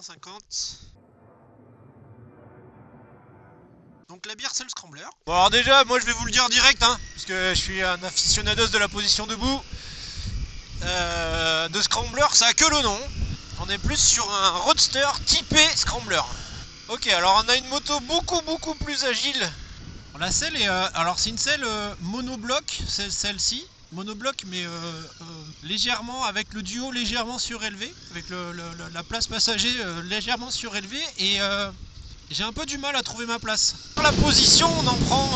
650. Donc la bière c'est le scrambler. Bon alors déjà, moi je vais vous le dire direct, hein, parce que je suis un aficionados de la position debout. De scrambler, ça a que le nom. On est plus sur un roadster typé scrambler. Ok, alors on a une moto beaucoup plus agile. La selle est, alors c'est une selle monobloc, celle-ci. Monobloc mais légèrement avec le duo légèrement surélevé, avec la place passager légèrement surélevée et j'ai un peu du mal à trouver ma place. Dans la position on en prend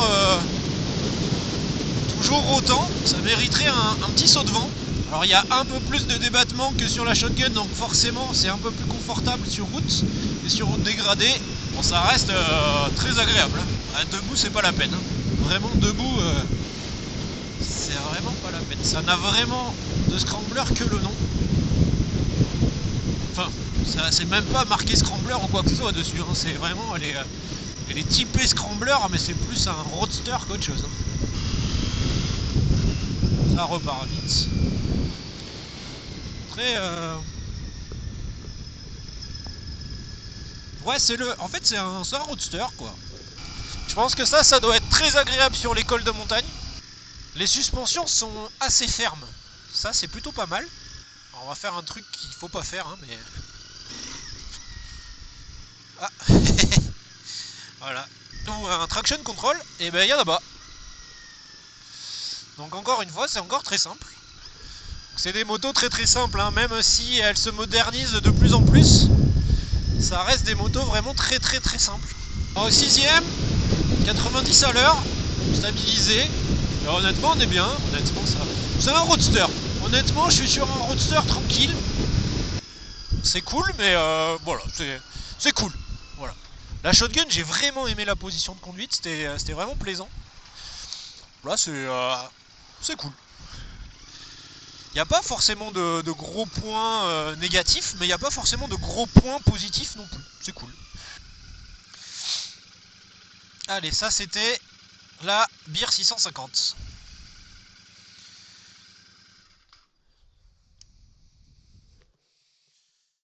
toujours autant, ça mériterait un petit saut de vent. Alors il y a un peu plus de débattement que sur la shotgun, donc forcément c'est un peu plus confortable sur route. Et sur route dégradée, bon ça reste très agréable. Debout c'est pas la peine, hein. Vraiment debout c'est vraiment pas la peine. Ça n'a vraiment de scrambler que le nom. Enfin, ça c'est même pas marqué scrambler ou quoi que ce soit dessus, hein. C'est vraiment, elle est typée scrambler, mais c'est plus un roadster qu'autre chose, hein. Ça repart vite. Très ouais, en fait c'est un roadster quoi. Je pense que ça doit être très agréable sur les cols de montagne. Les suspensions sont assez fermes. Ça c'est plutôt pas mal. Alors, on va faire un truc qu'il faut pas faire, hein, mais... Ah. Voilà. Donc un traction control, et ben il y en a bas. Donc encore une fois, c'est encore très simple. C'est des motos très simples, hein, même si elles se modernisent de plus en plus. Ça reste des motos vraiment très simples. Au 6ème, 90 à l'heure, stabilisé. Et honnêtement, on est bien. Honnêtement, ça. C'est un roadster. Honnêtement, je suis sur un roadster tranquille. C'est cool, mais voilà, c'est cool. Voilà. La shotgun, j'ai vraiment aimé la position de conduite. C'était vraiment plaisant. Là, c'est cool. Il n'y a pas forcément de gros points négatifs, mais il n'y a pas forcément de gros points positifs non plus. C'est cool. Allez, ça c'était la Beer 650.